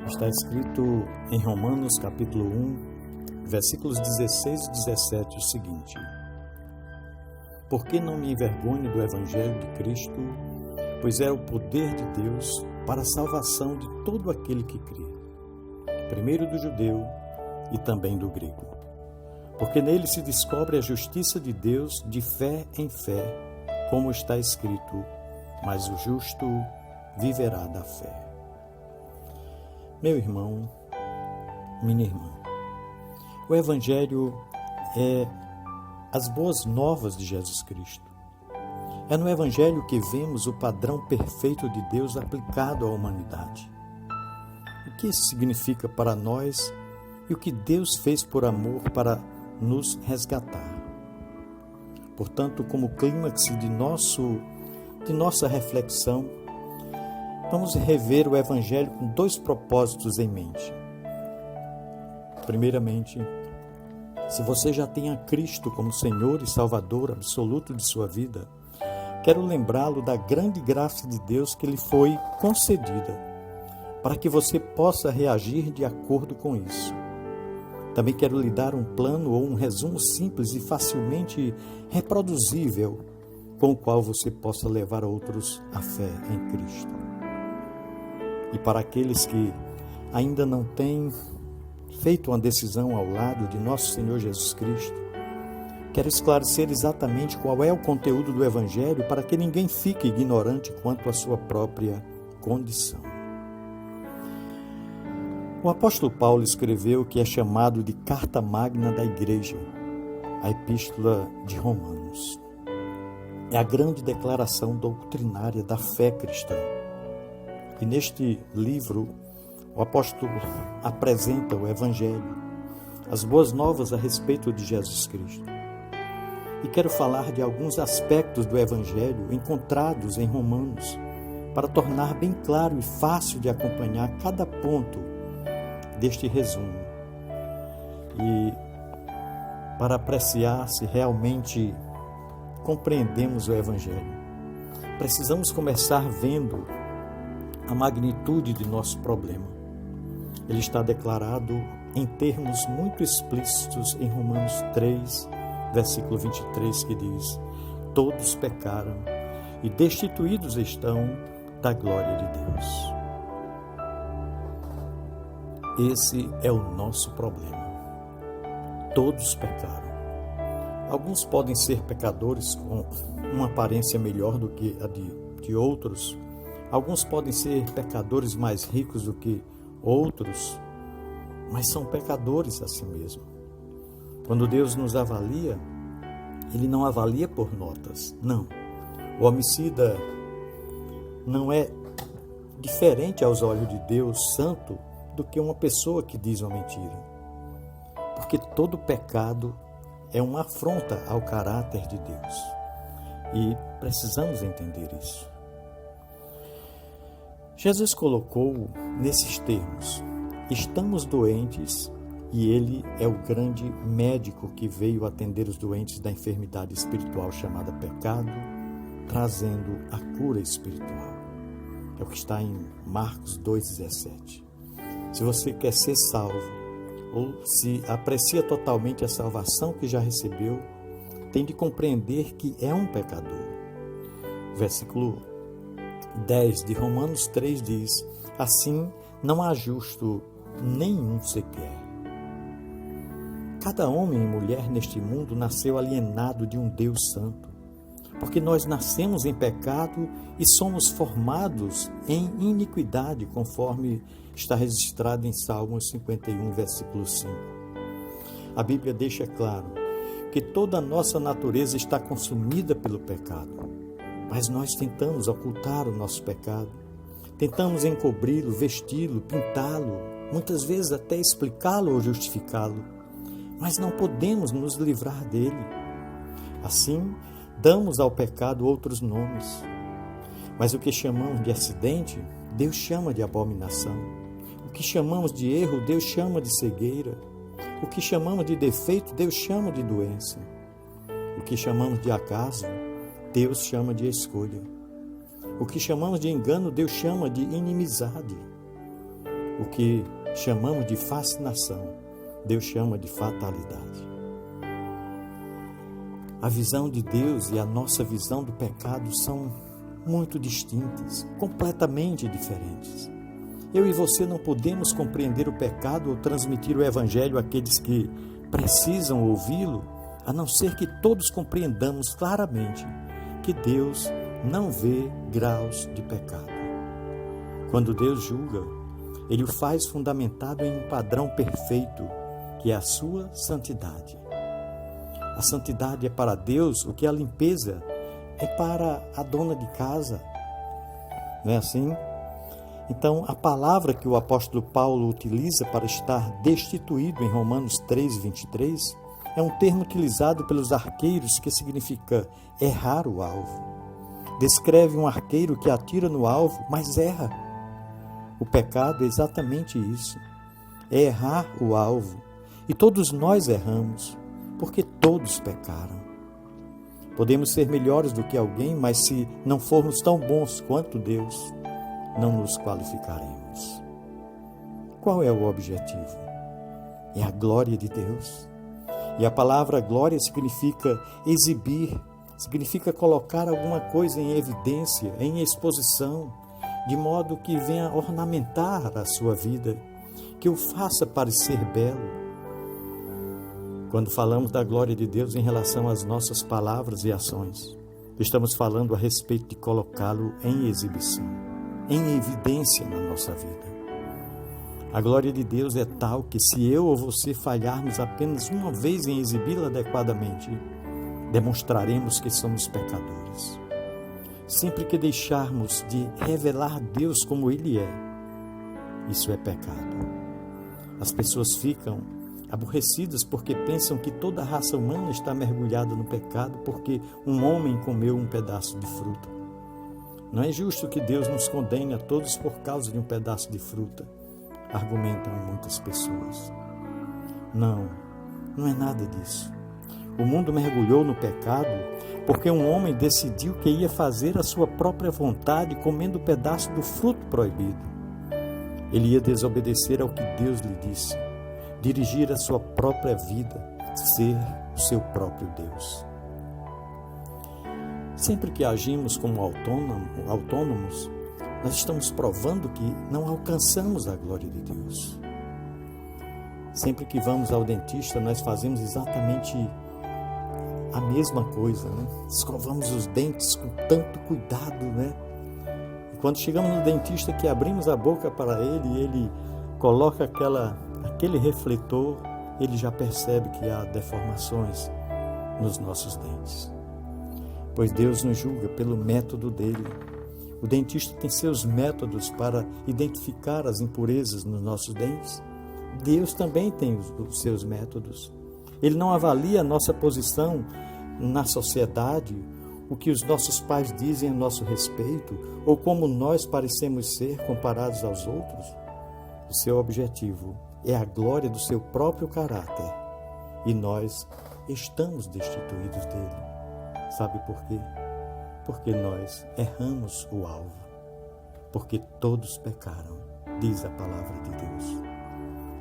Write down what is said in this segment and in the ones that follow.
Está escrito em Romanos capítulo 1, versículos 16 e 17 o seguinte: Porque não me envergonho do Evangelho de Cristo, pois é o poder de Deus para a salvação de todo aquele que crê, primeiro do judeu e também do grego. Porque nele se descobre a justiça de Deus de fé em fé, como está escrito, mas o justo viverá da fé. Meu irmão, minha irmã, o Evangelho é as boas novas de Jesus Cristo. É no Evangelho que vemos o padrão perfeito de Deus aplicado à humanidade. O que isso significa para nós e o que Deus fez por amor para nos resgatar. Portanto, como clímax de nossa reflexão, vamos rever o Evangelho com dois propósitos em mente. Primeiramente, se você já tem a Cristo como Senhor e Salvador absoluto de sua vida, quero lembrá-lo da grande graça de Deus que lhe foi concedida, para que você possa reagir de acordo com isso. Também quero lhe dar um plano ou um resumo simples e facilmente reproduzível, com o qual você possa levar outros à fé em Cristo. E para aqueles que ainda não têm feito uma decisão ao lado de nosso Senhor Jesus Cristo, quero esclarecer exatamente qual é o conteúdo do Evangelho para que ninguém fique ignorante quanto à sua própria condição. O apóstolo Paulo escreveu o que é chamado de Carta Magna da Igreja, a Epístola de Romanos. É a grande declaração doutrinária da fé cristã. E neste livro, o apóstolo apresenta o Evangelho, as boas novas a respeito de Jesus Cristo. E quero falar de alguns aspectos do Evangelho encontrados em Romanos, para tornar bem claro e fácil de acompanhar cada ponto deste resumo. E para apreciar se realmente compreendemos o Evangelho, precisamos começar vendo a magnitude de nosso problema. Ele está declarado em termos muito explícitos em Romanos 3, versículo 23, que diz: Todos pecaram e destituídos estão da glória de Deus. Esse é o nosso problema. Todos pecaram. Alguns podem ser pecadores com uma aparência melhor do que a de outros. Alguns podem ser pecadores mais ricos do que outros, mas são pecadores a si mesmo. Quando Deus nos avalia, Ele não avalia por notas, não. O homicida não é diferente aos olhos de Deus Santo do que uma pessoa que diz uma mentira. Porque todo pecado é uma afronta ao caráter de Deus. E precisamos entender isso. Jesus colocou nesses termos: estamos doentes e Ele é o grande médico que veio atender os doentes da enfermidade espiritual chamada pecado, trazendo a cura espiritual. É o que está em Marcos 2,17. Se você quer ser salvo ou se aprecia totalmente a salvação que já recebeu, tem de compreender que é um pecador. Versículo 10 de Romanos 3 diz: Assim não há justo nenhum sequer. Cada homem e mulher neste mundo nasceu alienado de um Deus santo, porque nós nascemos em pecado e somos formados em iniquidade, conforme está registrado em Salmos 51, versículo 5. A Bíblia deixa claro que toda a nossa natureza está consumida pelo pecado, mas nós tentamos ocultar o nosso pecado, tentamos encobri-lo, vesti-lo, pintá-lo, muitas vezes até explicá-lo ou justificá-lo, mas não podemos nos livrar dele. Assim, damos ao pecado outros nomes. Mas o que chamamos de acidente, Deus chama de abominação. O que chamamos de erro, Deus chama de cegueira. O que chamamos de defeito, Deus chama de doença. O que chamamos de acaso, Deus chama de escolha. O que chamamos de engano, Deus chama de inimizade. o que chamamos de fascinação, Deus chama de fatalidade. A visão de Deus e a nossa visão do pecado são muito distintas, completamente diferentes. Eu e você não podemos compreender o pecado ou transmitir o Evangelho àqueles que precisam ouvi-lo, a não ser que todos compreendamos claramente que Deus não vê graus de pecado. Quando Deus julga, Ele o faz fundamentado em um padrão perfeito, que é a sua santidade. A santidade é para Deus o que a limpeza é para a dona de casa. Não é assim? Então, a palavra que o apóstolo Paulo utiliza para estar destituído em Romanos 3:23 é um termo utilizado pelos arqueiros que significa errar o alvo. Descreve um arqueiro que atira no alvo, mas erra. O pecado é exatamente isso, é errar o alvo. E todos nós erramos, porque todos pecaram. Podemos ser melhores do que alguém, mas se não formos tão bons quanto Deus, não nos qualificaremos. Qual é o objetivo? É a glória de Deus. E a palavra glória significa exibir, significa colocar alguma coisa em evidência, em exposição, de modo que venha ornamentar a sua vida, que o faça parecer belo. Quando falamos da glória de Deus em relação às nossas palavras e ações, estamos falando a respeito de colocá-lo em exibição, em evidência na nossa vida. A glória de Deus é tal que se eu ou você falharmos apenas uma vez em exibi-la adequadamente, demonstraremos que somos pecadores. Sempre que deixarmos de revelar Deus como Ele é, isso é pecado. As pessoas ficam aborrecidas porque pensam que toda a raça humana está mergulhada no pecado porque um homem comeu um pedaço de fruta. Não é justo que Deus nos condene a todos por causa de um pedaço de fruta, argumentam muitas pessoas. Não é nada disso. O mundo mergulhou no pecado porque um homem decidiu que ia fazer a sua própria vontade comendo um pedaço do fruto proibido. Ele ia desobedecer ao que Deus lhe disse, dirigir a sua própria vida, ser o seu próprio Deus. Sempre que agimos como autônomos, nós estamos provando que não alcançamos a glória de Deus. Sempre que vamos ao dentista, nós fazemos exatamente a mesma coisa, né? Escovamos os dentes com tanto cuidado, né? E quando chegamos no dentista que abrimos a boca para ele e ele coloca aquele refletor, ele já percebe que há deformações nos nossos dentes. Pois Deus nos julga pelo método dele. O dentista tem seus métodos para identificar as impurezas nos nossos dentes. Deus também tem os seus métodos. Ele não avalia a nossa posição na sociedade, o que os nossos pais dizem a nosso respeito, ou como nós parecemos ser comparados aos outros. O seu objetivo é a glória do seu próprio caráter. E nós estamos destituídos dele. Sabe por quê? Porque nós erramos o alvo. Porque todos pecaram, diz a palavra de Deus.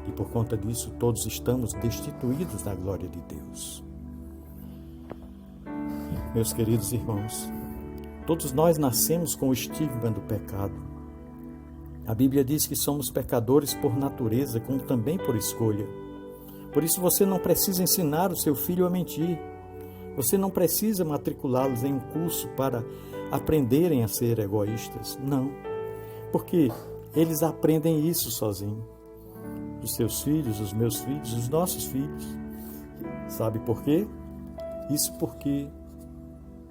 E por conta disso, todos estamos destituídos da glória de Deus. Meus queridos irmãos, todos nós nascemos com o estigma do pecado. A Bíblia diz que somos pecadores por natureza, como também por escolha. Por isso você não precisa ensinar o seu filho a mentir. Você não precisa matriculá-los em um curso para aprenderem a ser egoístas. Não, porque eles aprendem isso sozinhos. Os seus filhos, os meus filhos, os nossos filhos. Sabe por quê? Isso porque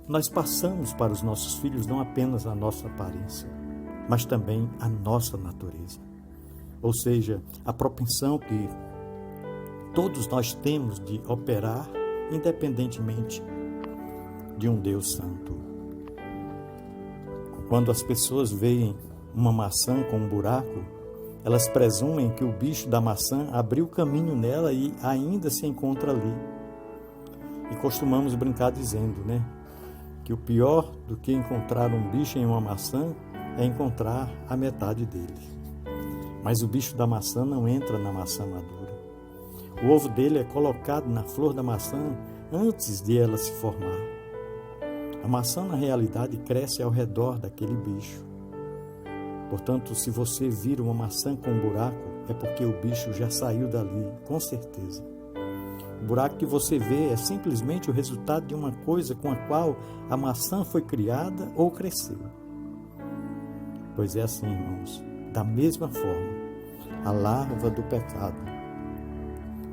nós passamos para os nossos filhos não apenas a nossa aparência, mas também a nossa natureza. Ou seja, a propensão que todos nós temos de operar independentemente de um Deus santo. Quando as pessoas veem uma maçã com um buraco, elas presumem que o bicho da maçã abriu caminho nela e ainda se encontra ali. E costumamos brincar dizendo, né, que o pior do que encontrar um bicho em uma maçã é encontrar a metade dele. Mas o bicho da maçã não entra na maçã madura. O ovo dele é colocado na flor da maçã antes de ela se formar. A maçã, na realidade, cresce ao redor daquele bicho. Portanto, se você vira uma maçã com um buraco, é porque o bicho já saiu dali, com certeza. O buraco que você vê é simplesmente o resultado de uma coisa com a qual a maçã foi criada ou cresceu. Pois é assim, irmãos. Da mesma forma, a larva do pecado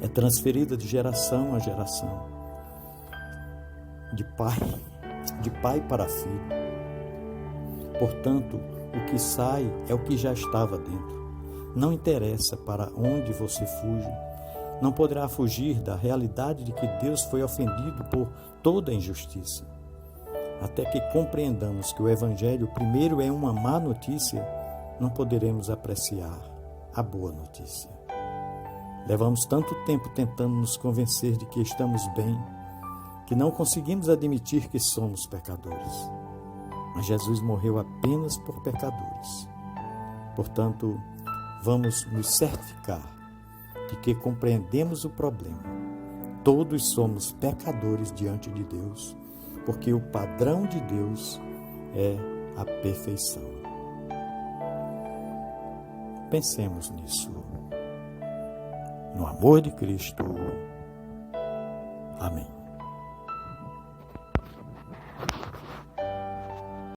é transferida de geração a geração, de pai para filho. Portanto, o que sai é o que já estava dentro. Não interessa para onde você fuja, não poderá fugir da realidade de que Deus foi ofendido por toda a injustiça. Até que compreendamos que o Evangelho primeiro é uma má notícia, não poderemos apreciar a boa notícia. Levamos tanto tempo tentando nos convencer de que estamos bem, que não conseguimos admitir que somos pecadores. Mas Jesus morreu apenas por pecadores. Portanto, vamos nos certificar de que compreendemos o problema. Todos somos pecadores diante de Deus, porque o padrão de Deus é a perfeição. Pensemos nisso. No amor de Cristo. Amém.